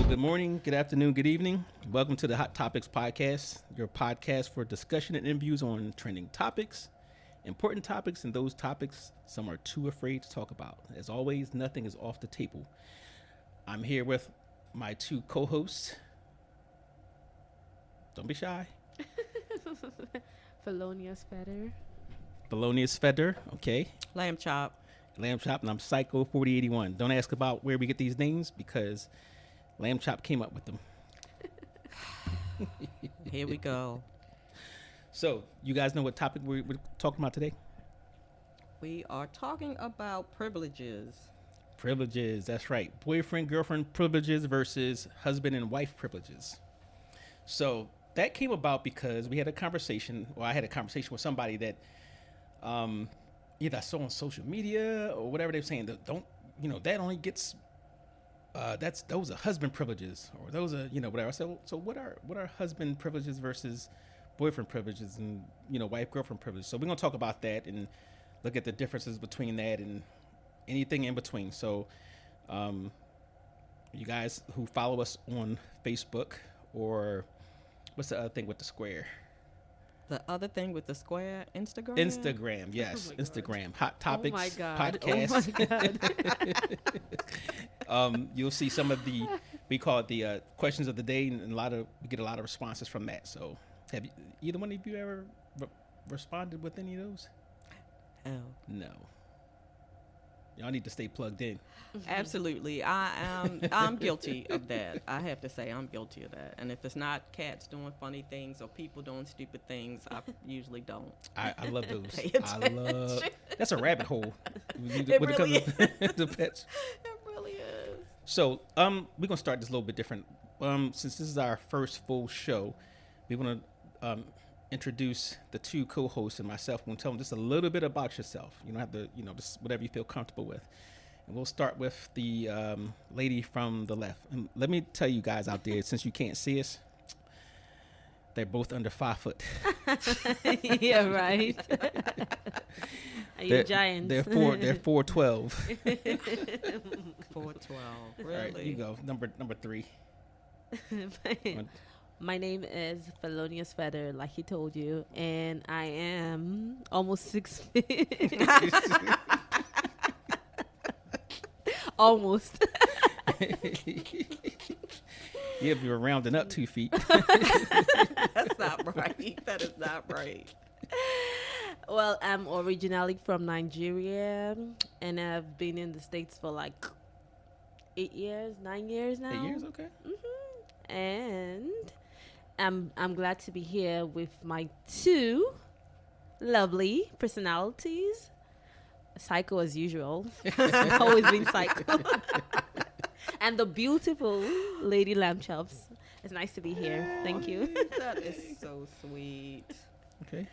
good morning, good afternoon, good evening. Welcome to the Hot Topics Podcast, your podcast for discussion and interviews on trending topics, important topics, and those topics some are too afraid to talk about. As always, nothing is off the table. I'm here with my two co-hosts. Don't be shy. Felonious Fetter. Felonious Fetter, okay. Lamb chop, and I'm Psycho 4081. Don't ask about where we get these names because Lamb Chop came up with them. Here we go. So, you guys know what topic we're talking about today? We are talking about privileges. Privileges, that's right. Boyfriend, girlfriend privileges versus husband and wife privileges. So, that came about because we had a conversation, or I had a conversation with somebody that either I saw on social media or whatever they were saying, that that only gets those are husband privileges, or those are, whatever. So what are husband privileges versus boyfriend privileges and, wife girlfriend privileges? So we're going to talk about that and look at the differences between that and anything in between. So you guys who follow us on Facebook, or what's the other thing with the square? The other thing with the square, Instagram? Instagram, yes. Oh Instagram. Hot Topics Oh my God. podcast. Oh my God. You'll see some of we call it the questions of the day, and we get a lot of responses from that. So have either one of you ever responded with any of those? Hell. No. Y'all need to stay plugged in. Absolutely. I'm guilty of that. I have to say I'm guilty of that. And if it's not cats doing funny things or people doing stupid things, I usually don't. I love those. Pay attention. That's a rabbit hole. It really is. The pets. It really is. So we're gonna start this a little bit different. Since this is our first full show, we want to introduce the two co-hosts and myself. We're gonna tell them just a little bit about yourself. You don't have to, just whatever you feel comfortable with. And we'll start with the lady from the left. And let me tell you guys out there, since you can't see us, they're both under 5 foot. Yeah, right. Are you giants? They're 4'12". 412. Really? All right, you go. Number 3. My name is Felonious Fetter, like he told you, and I am almost 6 feet. Almost. Yeah, if you're rounding up 2 feet. That's not right. That is not right. Well, I'm originally from Nigeria, and I've been in the States for like 9 years now. 8 years, okay. Mm-hmm. And I'm glad to be here with my two lovely personalities. Psycho as usual. Always been psycho. And the beautiful Lady Lamb Chops. It's nice to be here. Thank you. That is so sweet. Okay.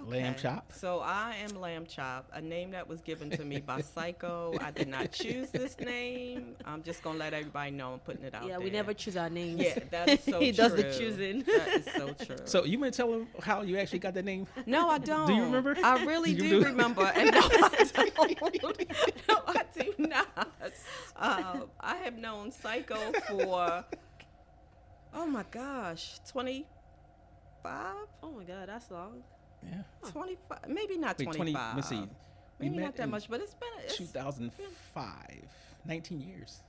Lamb Chop. So I am Lamb Chop, a name that was given to me by Psycho. I did not choose this name. I'm just going to let everybody know I'm putting it out there. Yeah, we never choose our names. Yeah, that is so true. He does the choosing. That is so true. So you want to tell them how you actually got that name? No, I don't. Do you remember? I really do remember. And no, I don't. No, I do not. I have known Psycho for, oh my gosh, 25? Oh my God, that's long. Yeah. 25, maybe not Wait, 25. let's see. Maybe not that much, but it's been 2005. 19 years.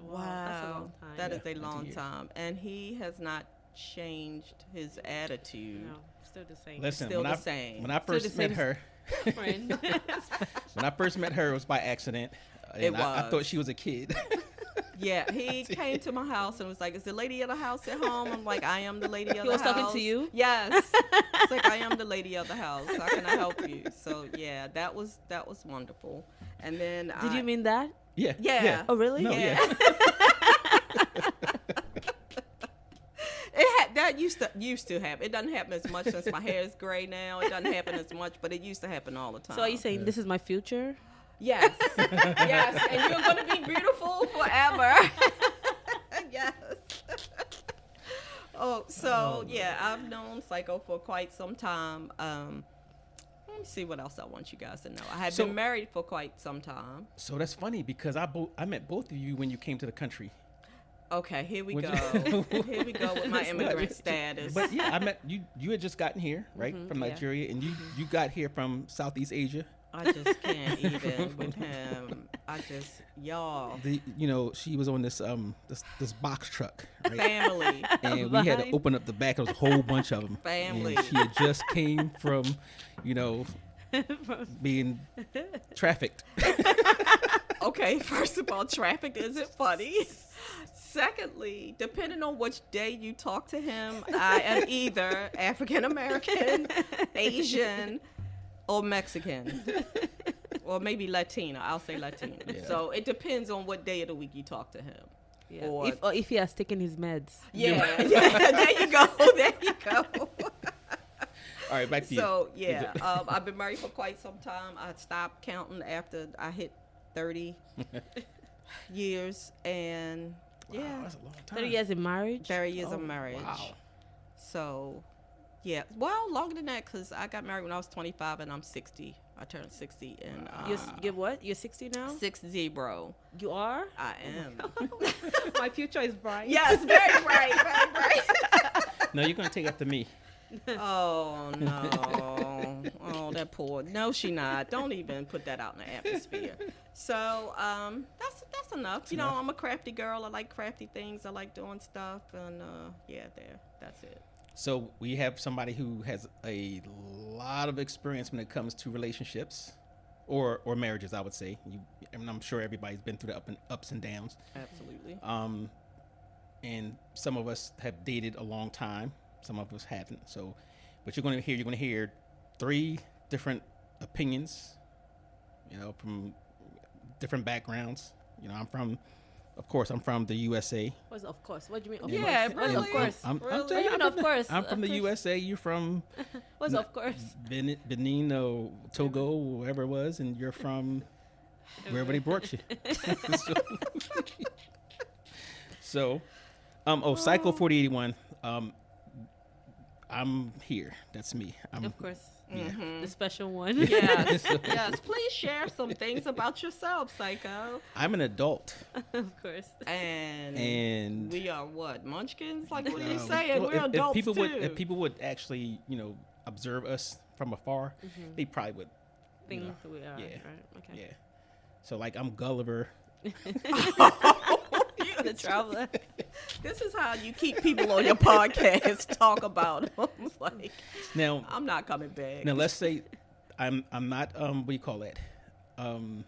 Wow, That's a long time. That is Yeah, a long 19 years. time, and he has not changed his attitude. No, still the same. Listen, Still the same. when I first met same her, friend. when I first met her, it was by accident. And It I was. thought she was a kid. Yeah, he came to my house and was like, "Is the lady of the house at home?" I'm like, "I am the lady of the house." He was talking to you? Yes. It's like, "I am the lady of the house. How can I help you?" So yeah, that was wonderful. And then Did you mean that? Yeah. Yeah. Oh, really? No, Yeah. yeah. That used to happen. It doesn't happen as much since my hair is gray now. It doesn't happen as much, but it used to happen all the time. So are you saying this is my future? Yes. Yes. And you're going to be beautiful forever. Yes. Yeah, I've known Psycho for quite some time. Let me see what else I want you guys to know. I have been married for quite some time. So that's funny because I met both of you when you came to the country. Okay, here we Would go. Here we go with my immigrant status. But yeah, I met you. You had just gotten here, right, from yeah. Nigeria, and you got here from Southeast Asia. I just can't even with him. Y'all. She was on this this box truck, right? Family. And we had to open up the back. There was a whole bunch of them. Family. And she had just came from, being trafficked. Okay, first of all, traffic isn't funny. Secondly, depending on which day you talk to him, I am either African American, Asian, or Mexican. Or maybe Latina. I'll say Latina. Yeah. So it depends on what day of the week you talk to him. Yeah. Or If he has taken his meds. yeah, there you go. There you go. All right, back to you. So yeah, I've been married for quite some time. I stopped counting after I hit 30 years, and Wow, that's a long time. 30 years in marriage. 30 years of marriage. Wow. So, yeah, well, longer than that because I got married when I was 25 and I'm 60. I turned 60 and You're what? You're 60 now? 60. You are? I am. My future is bright. Yes, very bright, very bright. No, you're gonna take after me. Oh no! Oh, that poor. No, she not. Don't even put that out in the atmosphere. So, that's enough. That's you enough. know, I'm a crafty girl. I like crafty things. I like doing stuff, and that's it. So we have somebody who has a lot of experience when it comes to relationships, or marriages, I would say. And I'm sure everybody's been through the ups and downs. Absolutely. And some of us have dated a long time. Some of us haven't. So, but you're going to hear 3 different opinions, from different backgrounds. I'm from the USA. What's of course? What do you mean? Of Yeah, course. What's really? of course? I'm Really? telling you, What do you mean, of course? I'm from the Of course. USA. You're from What's of course? Benin or Togo, wherever it was, and you're from wherever they brought you. So, Psycho 4081. I'm here. That's me. Of course. Yeah. The special one. Yes, yes. Please share some things about yourself, Psycho. I'm an adult. Of course. And we are what, munchkins? Like, what are you Um, saying? well, We're adults people too. if people would actually, observe us from afar, they probably would. Think know, we are. yeah. Right. Okay. Yeah. So like I'm Gulliver. The traveler. This is how you keep people on your podcast talk about them. Like, Now I'm not coming back. now let's say I'm not what do you call that? I'm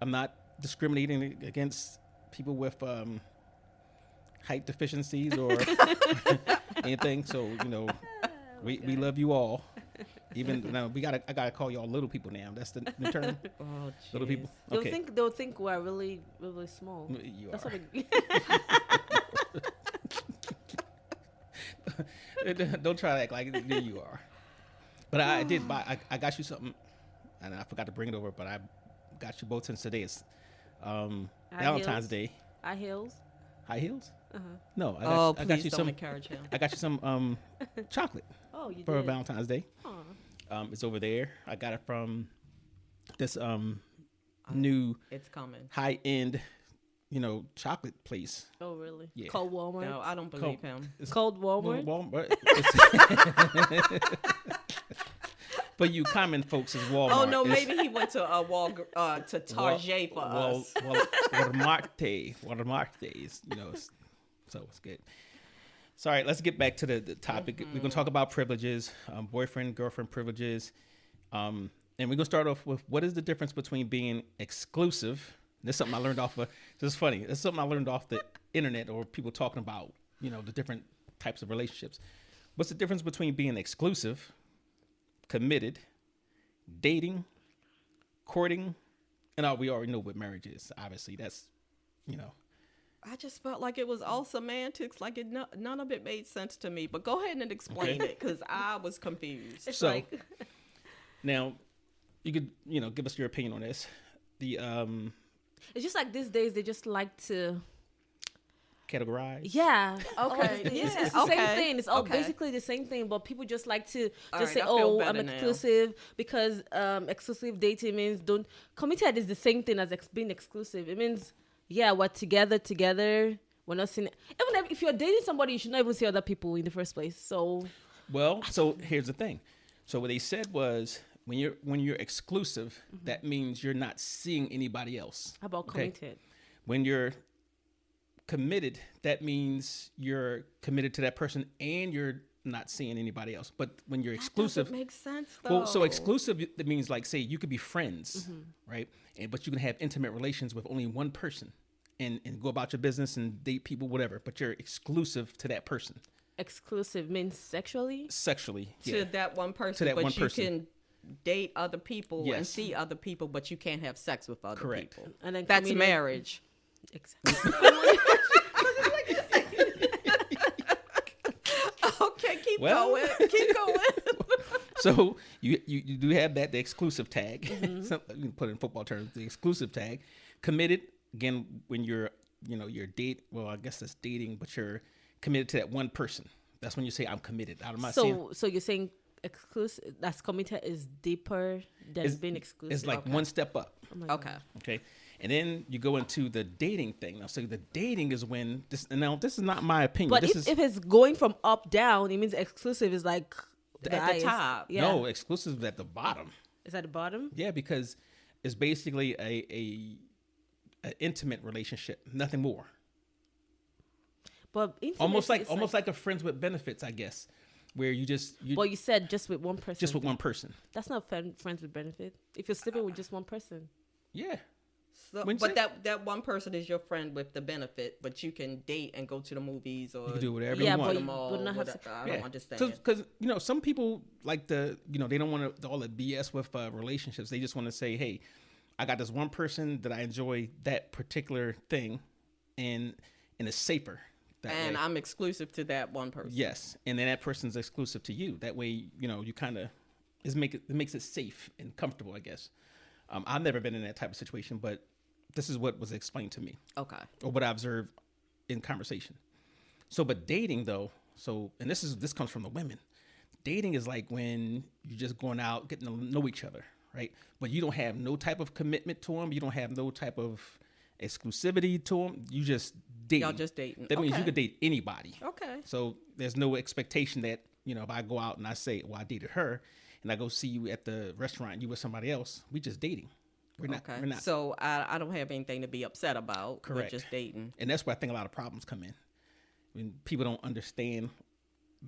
not discriminating against people with height deficiencies or anything. So we love you all. Even now I gotta call y'all little people now. That's the term. Oh, Little jeez. people. Okay. They'll think we're really, really small. You That's are. what we, Don't try to act like you are. But I did buy. I got you something, and I forgot to bring it over. But I got you both since today is Valentine's Day. high heels. High heels? Uh-huh. No, Oh, I please got you don't some. encourage him. I got you some chocolate Oh, you for did. Valentine's Day. Aw. It's over there. I got it from this new It's coming. high end, chocolate place. Oh, really? Yeah. Cold Walmart. No, I don't believe him. It's Cold Walmart. Walmart. For you common folks, is Walmart. Oh no, It's maybe he went to to Target for us. Walmart is, so it's good. So, all right, let's get back to the topic. We're going to talk about privileges, boyfriend, girlfriend privileges. And we're going to start off with what is the difference between being exclusive. This is something I learned off of, this is funny. This is something I learned off the internet or people talking about, the different types of relationships. What's the difference between being exclusive, committed, dating, courting, and we already know what marriage is. Obviously, that's, I just felt like it was all semantics. Like none of it made sense to me. But go ahead and explain it because I was confused. It's So- like Now, you could, give us your opinion on this. The it's just like these days they just like to. categorize. Yeah. Okay, It's, yeah, it's the same okay, thing. It's all okay. basically the same thing, but people just like to All just right, say, I feel "Oh, better I'm now. exclusive," because exclusive dating means committed is the same thing as being exclusive. It means we're together, We're not seeing. Even if you're dating somebody, you should not even see other people in the first place. So Well, so here's the thing. So what they said was when you're exclusive, that means you're not seeing anybody else. how about Okay? committed? When you're committed, that means you're committed to that person and you're not seeing anybody else. But when you're exclusive, That makes sense, though. well, so exclusive, that means like, say, you could be friends, right? But you can have intimate relations with only one person and go about your business and date people, whatever. But you're exclusive to that person. Exclusive means sexually. Sexually. To Yeah. that one person, To that but one you person. can date other people and Yes. see other people, but you can't have sex with other Correct. people. And then That's committed- marriage. Exactly. Okay, keep Well. going. Keep going. So you do have the exclusive tag. Some, you can put it in football terms, the exclusive tag. Committed, again, when you're date. Well, I guess that's dating, but you're committed to that one person. That's when you say I'm committed. I'm not saying So you're saying exclusive? That's committed is deeper than It's- being exclusive. it's like Okay. one step up. Oh my God. Okay. Okay. And then you go into the dating thing. Now, so the dating is when this. And now, this is not my opinion. But this if it's going from up down, it means exclusive is like At the highest. top. Yeah. no exclusive is at the bottom. Is at the bottom? Yeah, because it's basically a intimate relationship, nothing more. But Almost intimacy like is a friends with benefits, I guess, where you Well, you said just with one person. just with one person. That's not friends with benefit. If you're sleeping with just one person. Yeah. So, Wouldn't but say- that one person is your friend with the benefit, but you can date and go to the movies or You can do whatever Yeah, you but want. you the mall. would not have whatever. sex. I don't understand. Because some people like they don't want all the BS with relationships. They just want to say, hey, I got this one person that I enjoy that particular thing, and it's safer that And way. I'm exclusive to that one person. Yes, and then that person's exclusive to you. That way, you kind of it makes it safe and comfortable, I guess. I've never been in that type of situation, but this is what was explained to me Okay. or what I observed in conversation. So, but dating though, and this comes from the women. Dating is like when you're just going out, getting to know each other, right? But you don't have no type of commitment to them. You don't have no type of exclusivity to them. You just date. Y'all just dating. That means you Okay. could date anybody. Okay. So there's no expectation that, if I go out and I say, well, I dated her, and I go see you at the restaurant and you with somebody else, we just dating. We're not. Okay. We're not. So I don't have anything to be upset about. Correct. We're just dating. And that's where I think a lot of problems come in. When people don't understand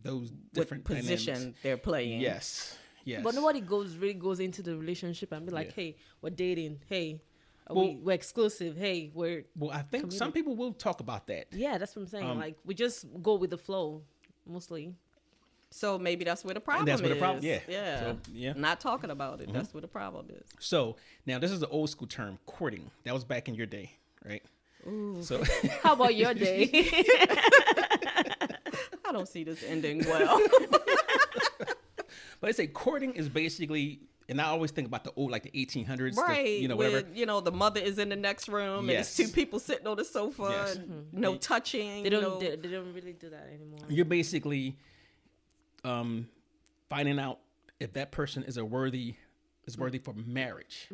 those different What position dynamics. they're playing. Yes. Yes. But nobody really goes into the relationship and be like, Yeah. hey, we're dating. Hey, Well- we're exclusive. Hey, we're Well, I think some people will talk about that. yeah. That's what I'm saying. Like we just go with the flow mostly. So maybe that's where the problem that's is. where the problem- yeah. Yeah. So, yeah. Not talking about it. That's where the problem is. So now this is the old school term, courting. That was back in your day, right? Ooh. So How about your day? I don't see this ending well. but I say courting is basically, and I always think about the old, like the 1800s, Right. whatever. Where, the mother is in the next room and Yes. it's two people sitting on the sofa Yes. and no touching. they don't. no- They don't really do that anymore. You're basically finding out if that person is worthy for marriage.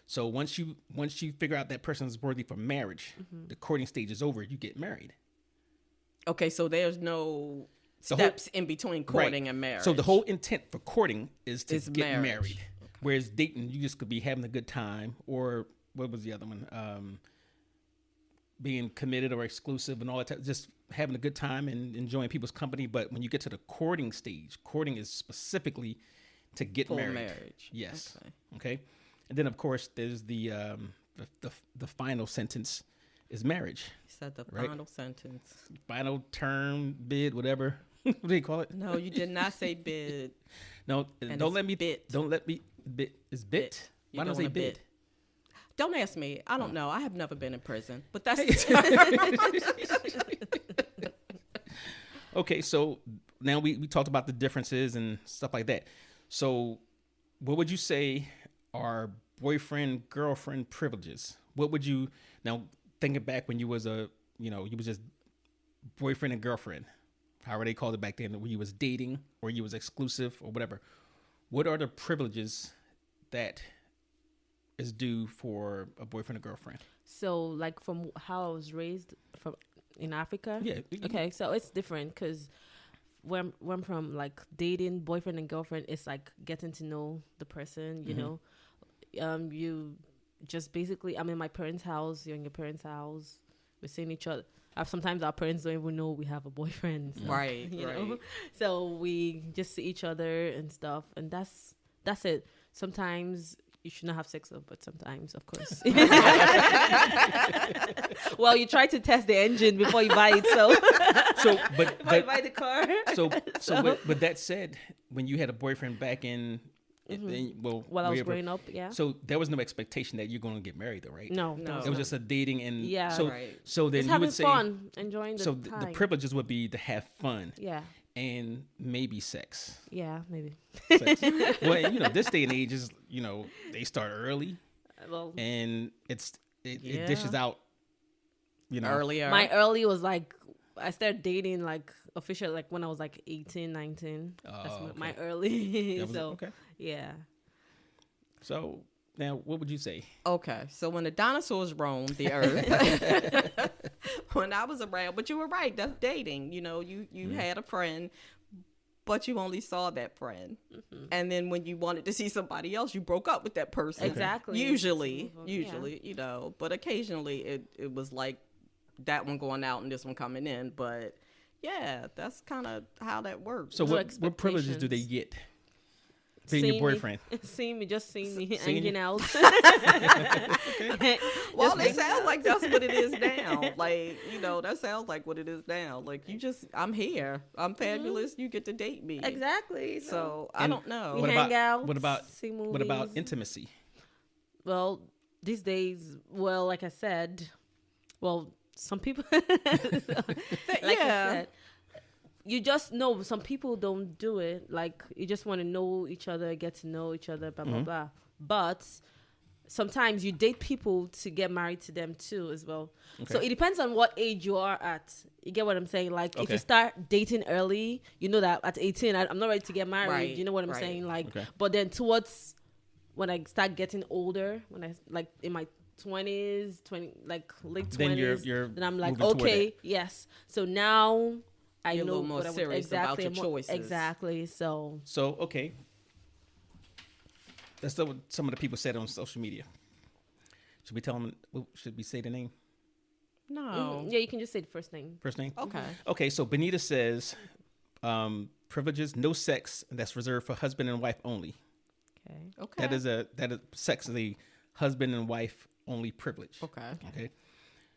So once you figure out that person is worthy for marriage, the courting stage is over. You get married. Okay, so there's no The whole- steps in between courting Right. and marriage. So the whole intent for courting is to Is get marriage. married. Whereas dating, you just could be having a good time, or what was the other one? Being committed or exclusive and all that. Just having a good time and enjoying people's company. But when you get to the courting stage, courting is specifically to get full married. marriage. Yes. Okay. Okay. And then of course there's the final sentence is marriage. You said the Right. final sentence. Final term, bid, whatever. What do you call it? No, you did not say bid. No, And don't it's let me bit. Don't let me bit is bit. You're Why don't I doing say a bid? bid. Don't ask me. I don't know. I have never been in prison, but that's Okay, so now we talked about the differences and stuff like that. So what would you say are boyfriend, girlfriend privileges? What would you, now thinking back when you was you was just boyfriend and girlfriend, however they called it back then, when you was dating or you was exclusive or whatever, what are the privileges that is due for a boyfriend or girlfriend? So like from how I was raised, from in Africa. Yeah. Okay, so it's different because when from like dating boyfriend and girlfriend, it's like getting to know the person. You know, you just basically, I'm in my parents' house. You're in your parents' house. We're seeing each other. Sometimes our parents don't even know we have a boyfriend. So, Right. you right. know, so we just see each other and stuff, and that's it. Sometimes you should not have sex, but sometimes, of course. Well, you try to test the engine before you buy it. So, before you buy the car. But that said, when you had a boyfriend back in, While I was growing up, yeah. So there was no expectation that you're going to get married, though, right? No. It was just a dating, and Yeah. So Right. so then Just you having would say, fun, enjoying the so time. the privileges would be to have fun Yeah. and maybe sex. Yeah, maybe. Sex. Well, this day and age is, they start early, Well, and it Yeah. dishes out, Earlier. my early was like, I started dating like officially like when I was like 18, 19. That's Oh, my okay. early. That was- So, okay. yeah. So now, what would you say? Okay, so when the dinosaurs roamed the earth, when I was around, but you were right, that's dating. You had a friend, but you only saw that friend. And then when you wanted to see somebody else, you broke up with that person. Exactly. Usually, Yeah. but occasionally it was like that one going out and this one coming in. But yeah, that's kind of how that works. So No what privileges do they expectations. get? Being your See boyfriend. Just seeing me Seeing hanging you. out. Well, it sounds like that's what it is now. Like, that sounds like what it is now. Like, I'm here. I'm fabulous. You get to date me. Exactly. So, I And don't know. We What hang about out, what about see what about movies. intimacy? Well, these days, like I said, some people, like I said, you just know some people don't do it. Like, you just want to know each other, get to know each other, blah, blah, blah. But sometimes you date people to get married to them too as well. So it depends on what age you are at. You get what I'm saying? Like, if Okay. you start dating early, you know that at 18, I'm not ready to get married. Right, You know what I'm right. saying? Like, Okay. but then towards when I start getting older, when I like in my 20s, like late 20s, Then you're then I'm like, moving toward okay, that. yes. So now I You're a know little more what I want. serious about Exactly, your I'm more- choices. Exactly. So So okay, that's what some of the people said on social media. Should we tell them? Should we say the name? No. yeah, you can just say the first name. First name? Okay. Okay, so Benita says, privileges, no sex, that's reserved for husband and wife only. Okay. Okay. That is sex is a husband and wife only privilege. Okay. Okay.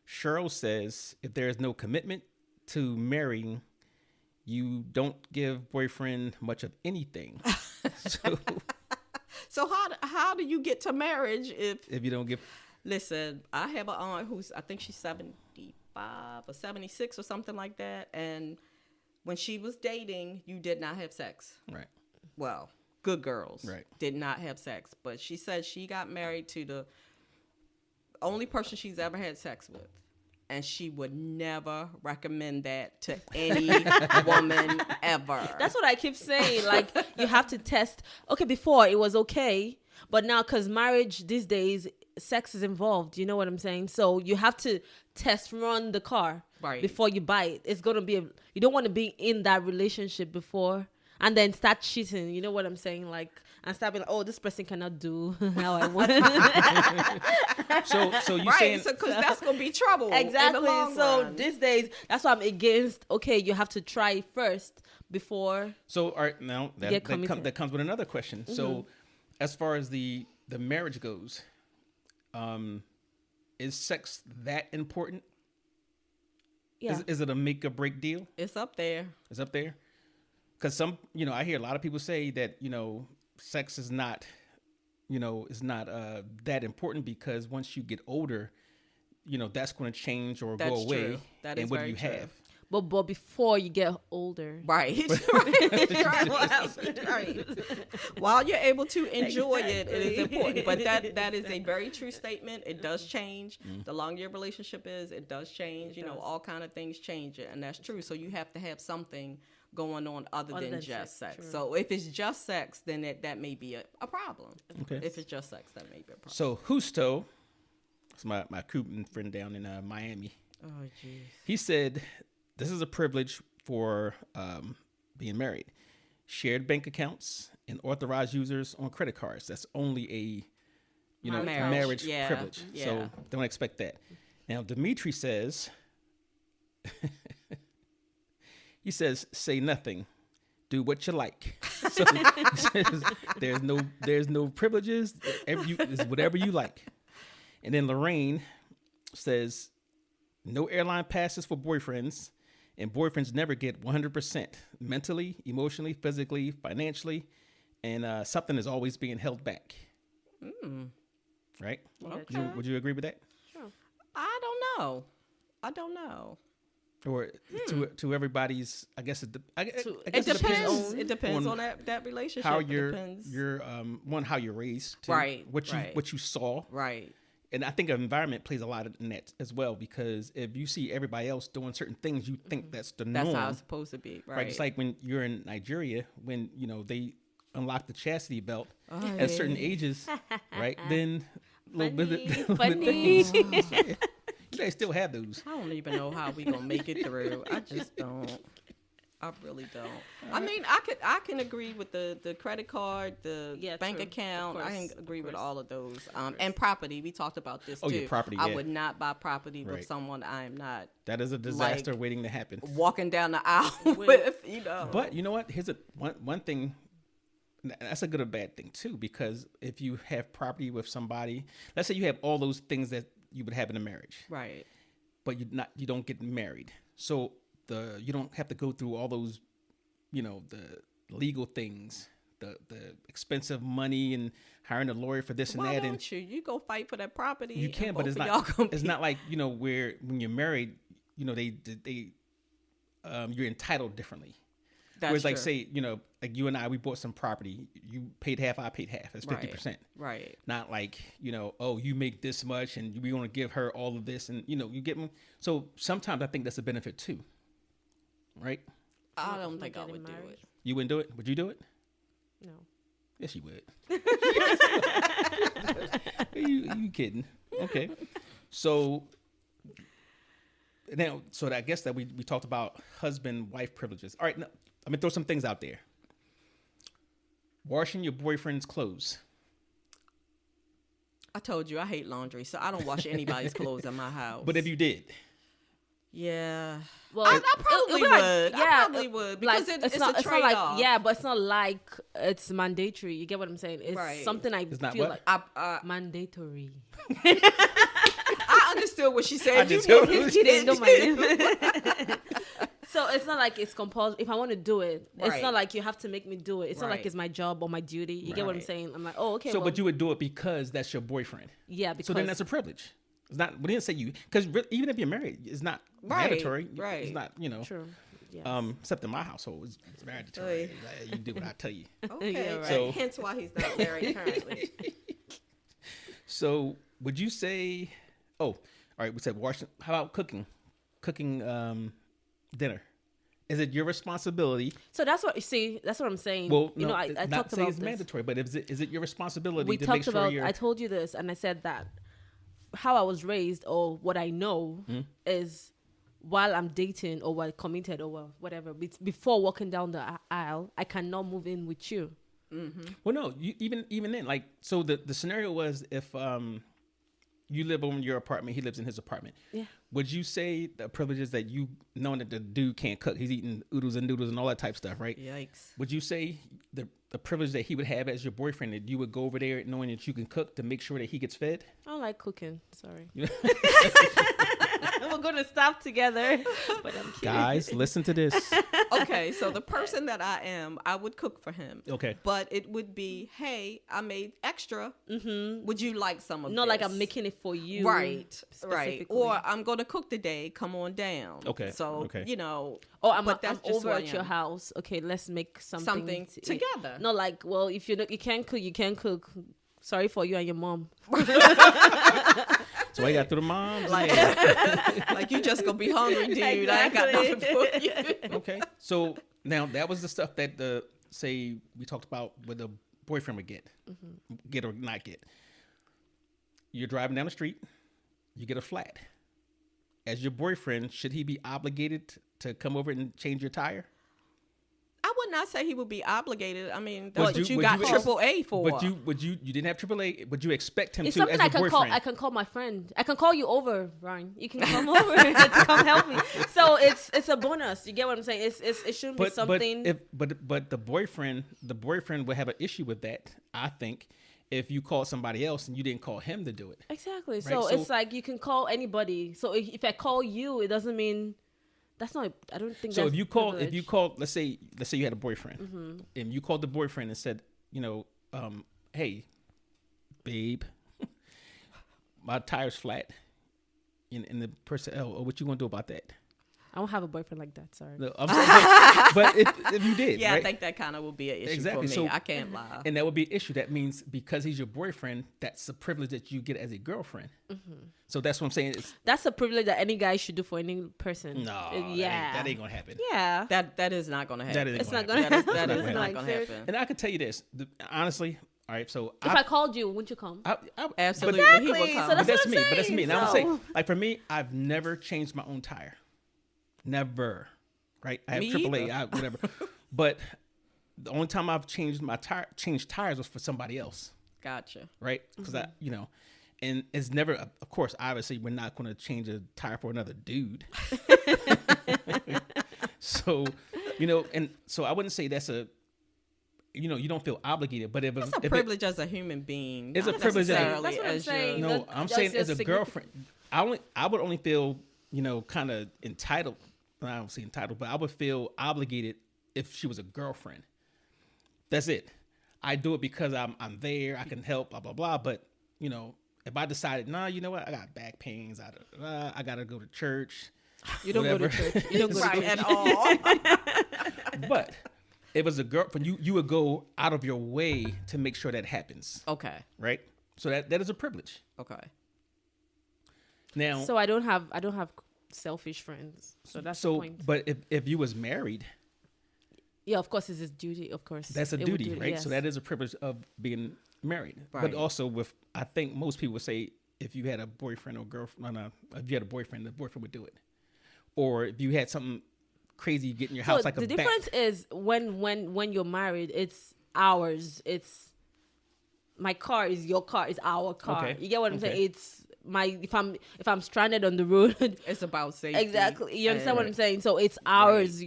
Cheryl says, if there is no commitment to marrying, you don't give boyfriend much of anything. So how do you get to marriage if you don't give, Listen, I have an aunt who's, I think she's 75 or 76 or something like that. And when she was dating, you did not have sex. right? Well, good girls Right. did not have sex. But she said she got married to the only person she's ever had sex with. And she would never recommend that to any woman ever. That's what I keep saying. Like, you have to test. Okay, before it was okay, but now because marriage these days, sex is involved. You know what I'm saying? So you have to run the car Right. before you buy it. It's gonna be you don't want to be in that relationship before and then start cheating. You know what I'm saying? Like, and start being like, oh, this person cannot do how I want. So you right, saying because that's going to be trouble. In the Exactly. long So run. these days, that's why I'm against. Okay, you have to try it first before. so? All right, now Get committed. that comes with another question. So, as far as the marriage goes, is sex that important? Yeah. Is it a make or break deal? It's up there. It's up there. Because I hear a lot of people say that sex is not, is not that important because once you get older, that's going to change or That's go away. true. That and is what do very you true. have? But before you get older. Right. right. While you're able to enjoy it is important. But that is a very true statement. It does change. The longer your relationship is, it does change. It does. All kind of things change it. And that's true. So you have to have something going on other than just sex. true. So if it's just sex, then that may be a problem. Okay. If it's just sex, that may be a problem. So Justo, it's my Cuban friend down in Miami. Oh, jeez. He said, "This is a privilege for being married. Shared bank accounts and authorized users on credit cards. That's only a marriage Yeah, privilege. yeah. So don't expect that." Now, Dimitri says, he says, "Say nothing. Do what you like." So he says, there's no privileges. It's whatever you like. And then Lorraine says, "No airline passes for boyfriends, and boyfriends never get 100% mentally, emotionally, physically, financially, and something is always being held back." Right? Okay. Would you agree with that? I don't know. Or to everybody's, I guess it It depends. It depends on that relationship. How It depends. how you're raised, too, Right, what you saw, Right. and I think environment plays a lot in that as well, because if you see everybody else doing certain things, you think that's the norm. That's how it's supposed to be. Right. It's like when you're in Nigeria, when they unlock the chastity belt Oh, at certain ages, right? Then Funny. They still have those. I don't even know how we gonna make it through. I just don't. I really don't. I mean, I can agree with the credit card, the bank true. account. Of I can course, agree of with course. all of those. And property. We talked about this Oh, too. yeah, property, I yeah. would not buy property Right. with someone I am not That is a disaster waiting to happen. walking down the aisle with. But you know what? Here's one thing. That's a good or bad thing too, because if you have property with somebody, let's say you have all those things that you would have in a marriage, Right. but you don't get married, so you don't have to go through all those, the legal things, the expensive money and hiring a lawyer for this and Why that. don't And you go fight for that property? you and can, but both it's of not. y'all gonna It's be- not like where when you're married, they you're entitled differently. That's Whereas, like, true. say, like you and I, we bought some property. You paid half, I paid half. It's 50%. Right. Not like, oh, you make this much and we want to give her all of this. And, you get me. So sometimes I think that's a benefit too. Right? I don't Not think I getting would do married. it. You wouldn't do it? Would you do it? No. Yes, you would. you kidding. Okay. So now, I guess that we talked about husband-wife privileges. All right, now, I'm going to throw some things out there. Washing your boyfriend's clothes. I told you I hate laundry, so I don't wash anybody's clothes in my house. But if you did, yeah, Well, I probably it'll would. be I probably would because it's not a trade-off. but it's not like it's mandatory. You get what I'm saying? It's Right. something I It's not feel what? like mandatory. I understood what she said. I did too. knew Just kidding, don't mind him. So it's not like it's compulsory. If I want to do it, it's Right. not like you have to make me do it. It's not like Right. it's my job or my duty. You get what I'm Right. saying? I'm like, oh, okay. so well, but you would do it because that's your boyfriend. yeah, because So then that's a privilege. It's not. We didn't say you, because even if you're married, it's not Right, mandatory. right. It's not. true. Yes. Except in my household, it's mandatory. You do what I tell you. Okay, Yeah, right. So- hence why he's not married currently. So would you say? Oh, all right. We said washing. How about cooking? Cooking dinner. Is it your responsibility? So that's what you see. That's what I'm saying. Well, you no, know, I not talked say about it's this. mandatory, but is it your responsibility We to talked make sure about. you're? I told you this, and I said that how I was raised, or what I know, is while I'm dating or while committed or whatever, before walking down the aisle, I cannot move in with you. Well, no. Even then, like, so the scenario was if you live in your apartment, he lives in his apartment. Yeah. Would you say the privilege is that you knowing that the dude can't cook, he's eating oodles and noodles and all that type of stuff, right? Yikes. Would you say the privilege that he would have as your boyfriend, that you would go over there knowing that you can cook to make sure that he gets fed? I don't like cooking. Sorry. We're gonna stop together. But I'm kidding. Guys, listen to this. Okay, so the person that I am, I would cook for him. Okay. But it would be, hey, I made extra. Mm-hmm. Would you like some of Not this? like I'm making it for you. Right. specifically. Or I'm going to cook today. Come on down. Okay, So, okay. Oh, I'm But that's I'm just over who I at your am. house. Okay, let's make something Something to eat. together. Not like, well, if you can't cook, you can't cook. Sorry for you and your mom. So I got through the moms. Like, like you just going to be hungry, dude. I ain't got Exactly. nothing for you. Okay. So now that was the stuff that say we talked about what the boyfriend would get or not get. You're driving down the street, you get a flat as your boyfriend, should he be obligated to come over and change your tire? I would not say he would be obligated. I mean, Would that's what you- you would got you- AAA for. But you didn't have AAA. Would you expect him It's to something as I your can boyfriend? call. I can call my friend. I can call you over, Ryan. You can come over to come help me. So it's a bonus. You get what I'm saying? It shouldn't be something. But the boyfriend would have an issue with that. I think if you called somebody else and you didn't call him to do it. Exactly. Right, So so- it's like you can call anybody. So if I call you, it doesn't mean that's not. I don't think. So that's if you privilege. called, let's say you had a boyfriend, and you called the boyfriend and said, hey, babe, my tire's flat, and the person, oh, what you gonna do about that? I don't have a boyfriend like that. Sorry. No, I'm saying, but if you did, yeah, right? I think that kind of would be an issue Exactly. for me. So- I can't lie. And that would be an issue. That means because he's your boyfriend, that's a privilege that you get as a girlfriend. So that's what I'm saying. That's a privilege that any guy should do for any person. No, Yeah. that ain't gonna happen. Yeah. That is not going to happen. That ain't It's gonna not happen. gonna. That is It's not like, going to seriously. happen. And I can tell you this, honestly. All right, so If I called you, wouldn't you come? Absolutely, But, he will Exactly. come. So but that's what I'm me. But that's me. saying, Now I'm so- saying, like for me, I've never changed my own tire. Never. Right? I have Me AAA, either. whatever. But the only time I've changed tires was for somebody else. Gotcha. Right? Because and it's never, of course, obviously, we're not going to change a tire for another dude. So, and so I wouldn't say that's you don't feel obligated, but It's a privilege as a human being. It's not a privilege as a- necessarily That's what I'm as saying. your- No, That- I'm that's saying your as a significant- girlfriend, I would only feel, kind of entitled. I don't say entitled, but I would feel obligated if she was a girlfriend. That's it. I do it because I'm there. I can help. Blah blah blah. But if I decided, nah, you know what, I got back pains. I gotta go to church. You don't go to whatever. church. You don't go to right church. at all. But if it was a girlfriend, you would go out of your way to make sure that happens, Okay. right? So that is a privilege. Okay. Now, So I don't have selfish friends. So that's the point. but if you was married, Yeah, of course, it's his duty. Of course, that's a It would duty, do it, right? yes. So that is a privilege of being married. Right. But also I think most people would say if you had a boyfriend or girlfriend, if you had a boyfriend, the boyfriend would do it. Or if you had something crazy get in your house, So like the a difference is when you're married, it's ours. It's my car is your car. It's our car. Okay. You get what I'm Okay. saying? It's if I'm stranded on the road. It's about safety. Exactly. You understand what I'm saying? So it's ours.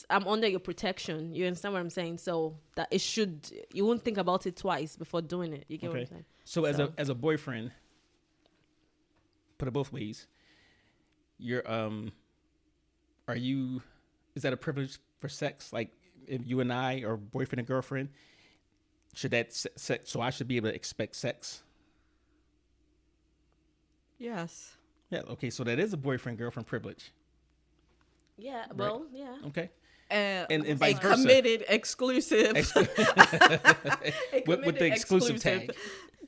I'm under your protection. You understand what I'm saying? So that you won't think about it twice before doing it. You get what I'm saying? So as a boyfriend, put it both ways. You're is that a privilege for sex? Like if you and I are boyfriend and girlfriend, should that sex? So I should be able to expect sex. Yes. Yeah. Okay. So that is a boyfriend girlfriend privilege. Yeah. Well, yeah. Okay. And vice versa. committed exclusive. With the exclusive tag.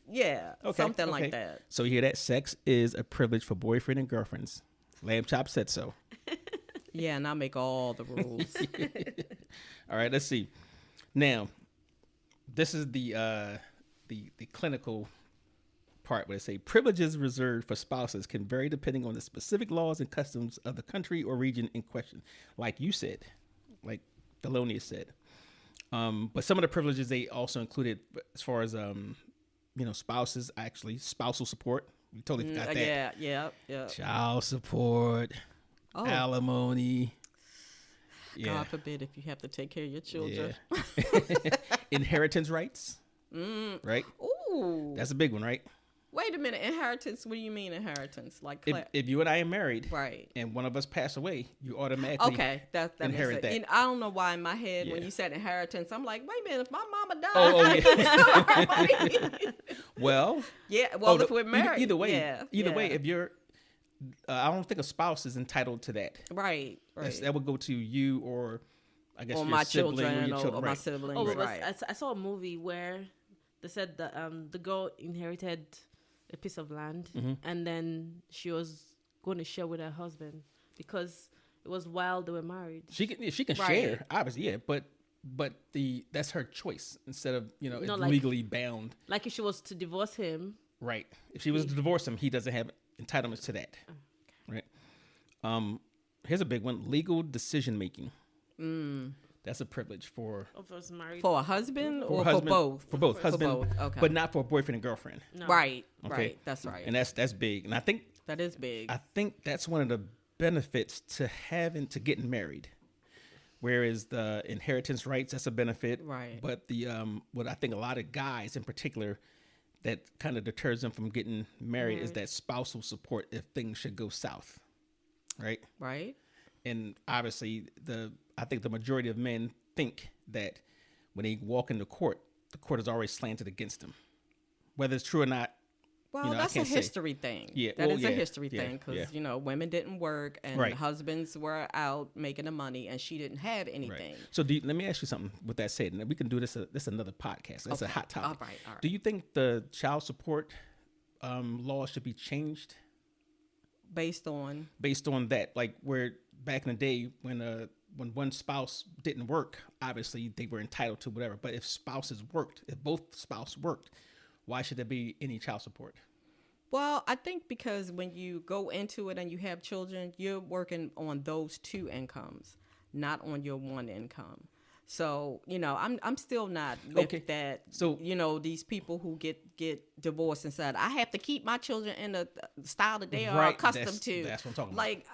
Yeah. Okay, Something okay. like that. So you hear that? Sex is a privilege for boyfriend and girlfriends. Lamb Chop said so. Yeah, and I make all the rules. All right, let's see. Now, this is the clinical part where they say privileges reserved for spouses can vary depending on the specific laws and customs of the country or region in question. Like you said, like Thelonious said. But some of the privileges they also included as far as spouses, actually spousal support. We totally forgot that. Yeah. Child support, Oh, alimony. Yeah. God forbid if you have to take care of your children. Yeah. Inheritance rights. Right? Ooh. That's a big one, right? Wait a minute. Inheritance. What do you mean inheritance? Like, If you and I are married, right. and one of us pass away, you automatically Okay, that makes inherit sense. that. And I don't know why in my head when Yeah. you said inheritance, I'm like, wait a minute, if my mama died. Oh, yeah. Well, Yeah, well, if we're married. either way, yeah, if you're, I don't think a spouse is entitled to that. Right. That would go to you or, I guess, Or your my sibling children or your children. or my Right. siblings. Oh, but right. I saw a movie where they said that the girl inherited a piece of land and then she was going to share with her husband because it was while they were married. She can Right. share, obviously, yeah, but that's her choice instead of it's like- legally bound. Like if she was to divorce him. Right. If she was to divorce him, he doesn't have entitlements to that. Right. Here's a big one: legal decision making. That's a privilege for Of us married. For a husband or husband, for both? For both, husband, both, okay. but not for a boyfriend and girlfriend. No. Right, Okay. right. That's right. And that's big. And I think That is big. that's one of the benefits to getting married. Whereas the inheritance rights, that's a benefit. Right. But the what I think a lot of guys in particular that kind of deters them from getting married is that spousal support if things should go south. Right? Right. And obviously I think the majority of men think that when they walk into court, the court is always slanted against them. Whether it's true or not, Well, you know, I that's a can't say. history thing. Yeah, That well, is yeah, a history yeah, thing because, yeah. you know, women didn't work and Right. husbands were out making the money and she didn't have anything. Right. So let me ask you something with that said, and we can do this. This is another podcast. That's a hot topic. All right. Do you think the child support law should be changed Based on, that? Like where back in the day when one spouse didn't work, obviously they were entitled to whatever. But if both spouses worked, why should there be any child support? well, I think because when you go into it and you have children, you're working on those two incomes, not on your one income. So, you know, I'm still not with Okay. that. So- you know, these people who get divorced and said, I have to keep my children in the style that they are Right, accustomed to. that's what I'm talking about. Like,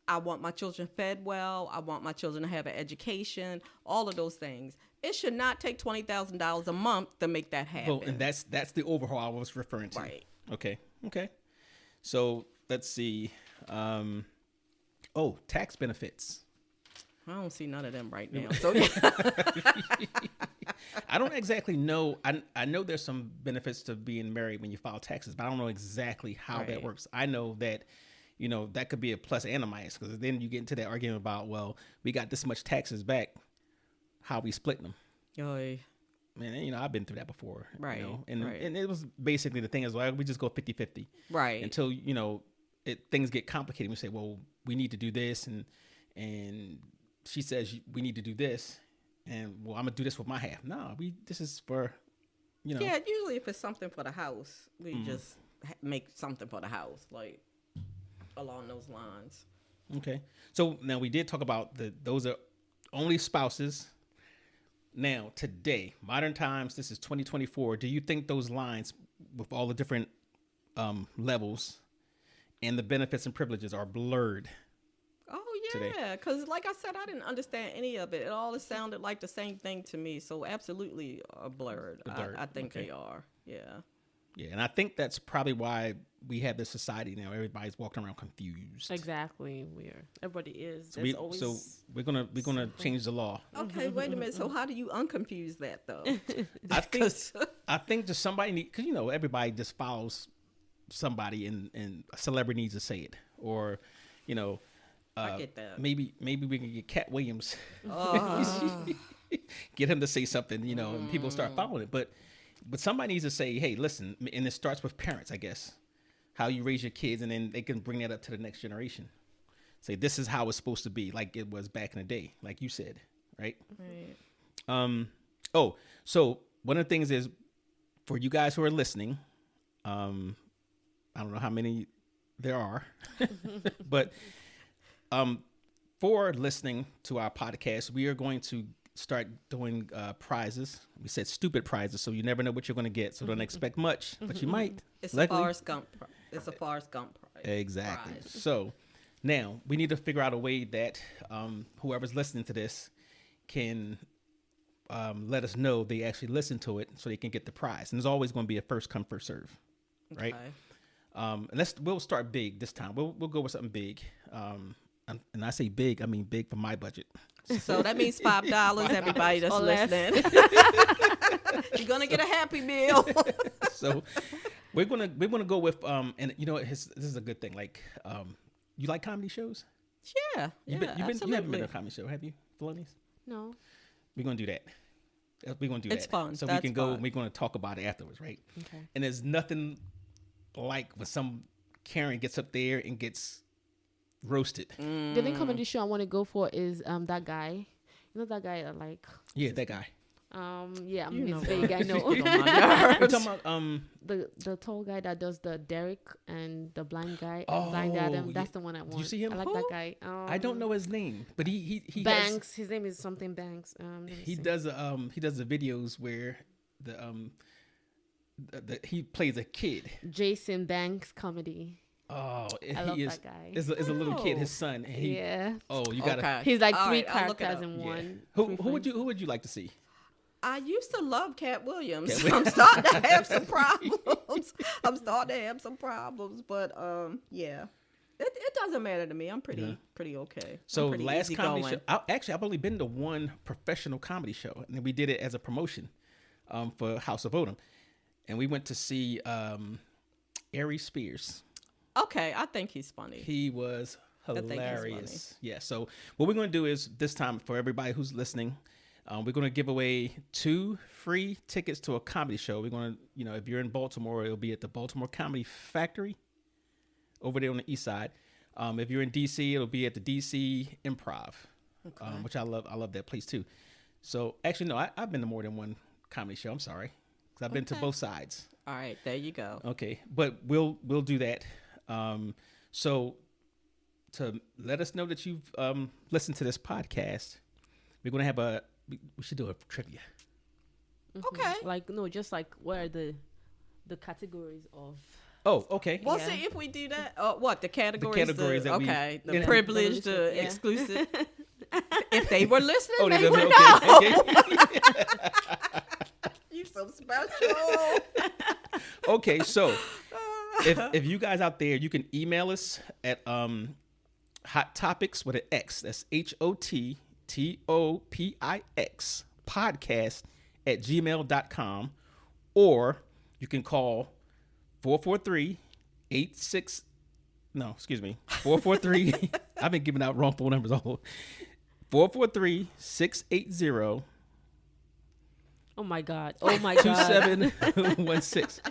I want my children fed well. I want my children to have an education. All of those things. It should not take $20,000 a month to make that happen. Well, and that's the overhaul I was referring to. Right. Okay. So let's see. Tax benefits. I don't see none of them right now. So I don't exactly know. I know there's some benefits to being married when you file taxes, but I don't know exactly how that Right. works. I know that, you know, that could be a plus and a minus because then you get into that argument about, well, we got this much taxes back. How we splitting them? Oy. Man, you know, I've been through that before. Right, You know? And right. and it was basically the thing is, well, we just go 50-50. Right. Until, you know, things get complicated. We say, well, we need to do this. And she says, we need to do this. And, well, I'm going to do this with my half. No, this is for, you know. Yeah, usually if it's something for the house, we Mm-hmm. just make something for the house, like along those lines. Okay. So now we did talk about those are only spouses. Now, today, modern times, this is 2024. Do you think those lines with all the different levels and the benefits and privileges are blurred? Oh, Today. yeah, because like I said, I didn't understand any of it. It all sounded like the same thing to me, so absolutely blurred. Blurred, I think okay. they are, yeah. Yeah, and I think that's probably why we have this society now. Everybody's walking around confused. Exactly. Everybody is. So, There's always we're gonna change the law. Okay, wait a minute. So how do you unconfuse that, though? I think just somebody because you know everybody just follows somebody and a celebrity needs to say it, or you know, I get that. maybe we can get Cat Williams, get him to say something, you know, and people start following it. But somebody needs to say, hey, listen, and it starts with parents, I guess, how you raise your kids, and then they can bring that up to the next generation. Say this is how it's supposed to be, like it was back in the day, like you said, right? Right. So one of the things is for you guys who are listening, I don't know how many there are, but for listening to our podcast, we are going to start doing prizes. We said stupid prizes, so you never know what you're going to get. So don't expect much, but you might. It's Luckily- a Forrest Gump. It's a Forrest Gump prize. Exactly. prize. So now we need to figure out a way that whoever's listening to this can let us know they actually listen to it so they can get the prize. And there's always going to be a first come, first serve, right? Okay. And we'll start big this time. We'll go with something big. And I say big, I mean big for my budget. So that means $5. Everybody that's Or less. listening, you're gonna get a Happy Meal. So we're gonna go with and you know what, this is a good thing. Like you like comedy shows? Yeah, You haven't been to a comedy show, have you, Thelonious? No. We're gonna do that. We're gonna do It's that. fun. So we That's can go. fun. We're gonna talk about it afterwards, right? Okay. And there's nothing like when some Karen gets up there and gets roasted. The only comedy show I want to go for is that guy. You know that guy that like Yeah, that guy. Yeah, You know Miss Vague, I know. Get on my We're nerves. talking about The tall guy that does the Derek and the blind guy, Oh, Blind Adam. yeah. That's the one I want. you see him? I like Who? that guy. I don't know his name, but he Banks. His name is something Banks. Let me he see. does the videos where the he plays a kid. Jason Banks comedy. Oh, I love he is that guy. is a little kid, Oh. his son. And he, Yeah, Oh, you gotta. Okay. he's like All three right, I'll look it characters up. in Yeah. one. Who would you like to see? I used to love Cat Williams. Cat I'm starting to have some problems. But yeah, it doesn't matter to me. I'm pretty okay. I'm So pretty last comedy easygoing. show, I've only been to one professional comedy show, and we did it as a promotion for House of Otem, and we went to see Ari Spears. Okay, I think he's funny. He was think he's hilarious. Yeah. So what we're going to do is this time for everybody who's listening, we're going to give away 2 free tickets to a comedy show. We're going to, if you're in Baltimore, it'll be at the Baltimore Comedy Factory over there on the east side. If you're in DC, it'll be at the DC Improv, which I love. I love that place too. So actually, no, I've been to more than one comedy show. I'm sorry, because I've been to both sides. All right, there you go. Okay, but we'll do that. So to let us know that you've listened to this podcast, we're gonna have we should do a trivia. Okay. Like no, just like what are the categories of? Oh, okay. Well, Yeah. see if we do that. What the categories? categories that we- okay, the Yeah. privileged, the Yeah. exclusive. If they were listening, Oh, they they would okay, know. okay. You so special. Okay, so if you guys out there, you can email us at Hot Topics with an X. That's HOTTOPIX podcast at gmail.com, or you can call 443-86. No, excuse me. 443. I've been giving out wrong phone numbers all. 443-680. Oh my god! Oh my god! 2716.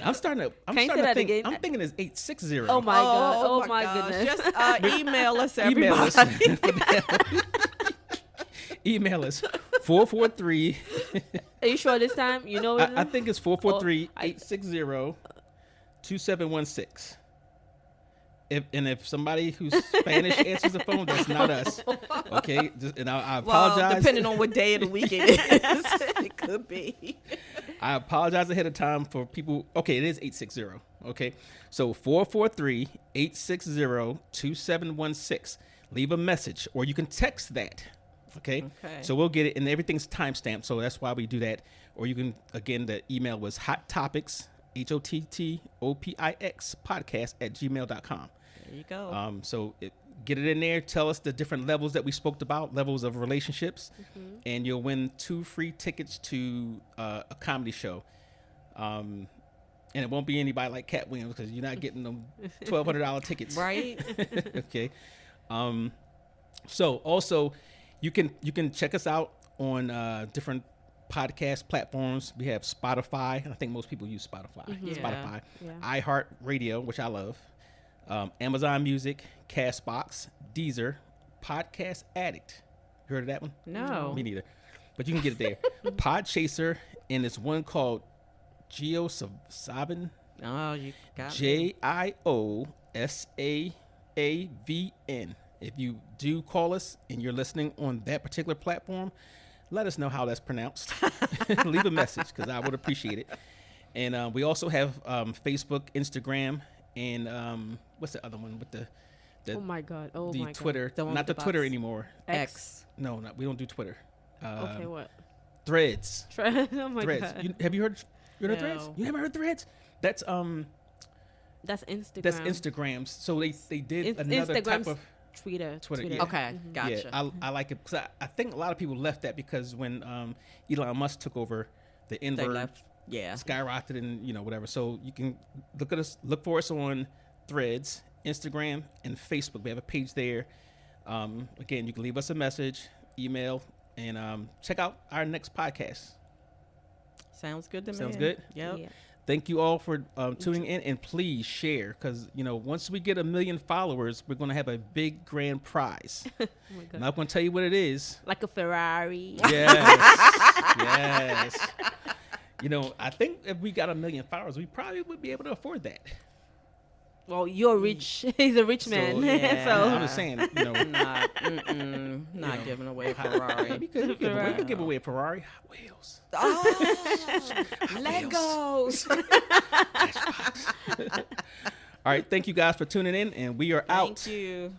I'm starting to Can you say think. that again? I'm thinking it's 860. Oh my god! Oh my gosh. goodness! Just email us, everybody. Email us. Email us 443. Are you sure this time? You know. I think it's 443-860-2716. If somebody who's Spanish answers the phone, that's not us. Okay, and I apologize. Well, depending on what day of the week it is, it could be. I apologize ahead of time for people. Okay, it is 860. Okay, so 443-860-2716. Leave a message, or you can text that. Okay. So we'll get it, and everything's timestamped. So that's why we do that. Or you can, again, the email was Hot Topics, HOTTOPIX podcast at gmail.com. There you go. Get it in there. Tell us the different levels that we spoke about, levels of relationships, and you'll win 2 free tickets to a comedy show. And it won't be anybody like Cat Williams, because you're not getting them $1,200 tickets. Right. Okay. So also, you can check us out on different podcast platforms. We have Spotify, and I think most people use Spotify. Yeah. Spotify, Yeah. iHeartRadio, which I love, Amazon Music, Castbox, Deezer, Podcast Addict. You heard of that one? No. Me neither. But you can get it there. Podchaser, and it's one called JioSaavn. Oh, you got me. JioSaavn. If you do call us and you're listening on that particular platform, let us know how that's pronounced. Leave a message, because I would appreciate it. And we also have Facebook, Instagram, and what's the other one with the Oh my god! Oh the my Twitter? The one Not with the the Twitter box. anymore. X. No, we don't do Twitter. god! Okay, what? Threads. Oh my Threads. god! Have you heard of Threads? No. You haven't heard Threads? That's That's Instagram. That's Instagrams. So they did another type Instagram's of Twitter. yeah. Okay, gotcha. Yeah, I like it, because I think a lot of people left that because when Elon Musk took over, the They invert left. Yeah. skyrocketed, and whatever. So you can look for us on Threads, Instagram, and Facebook. We have a page there. Again, you can leave us a message, email, and check out our next podcast. Sounds good to me. Sounds good? Yep. Yeah. thank you all for tuning in, and please share, because once we get 1 million followers, we're going to have a big grand prize. Oh my I'm God. not going to tell you what it is. Like a Ferrari. Yes. Yes. I think if we got 1 million followers, we probably would be able to afford that. Well, you're rich. He's a rich man. yeah. So I'm just saying, Not giving away a Ferrari. we could give away a Ferrari. Hot Wheels. Oh, Legos. All right. Thank you guys for tuning in, and we are out. Thank you.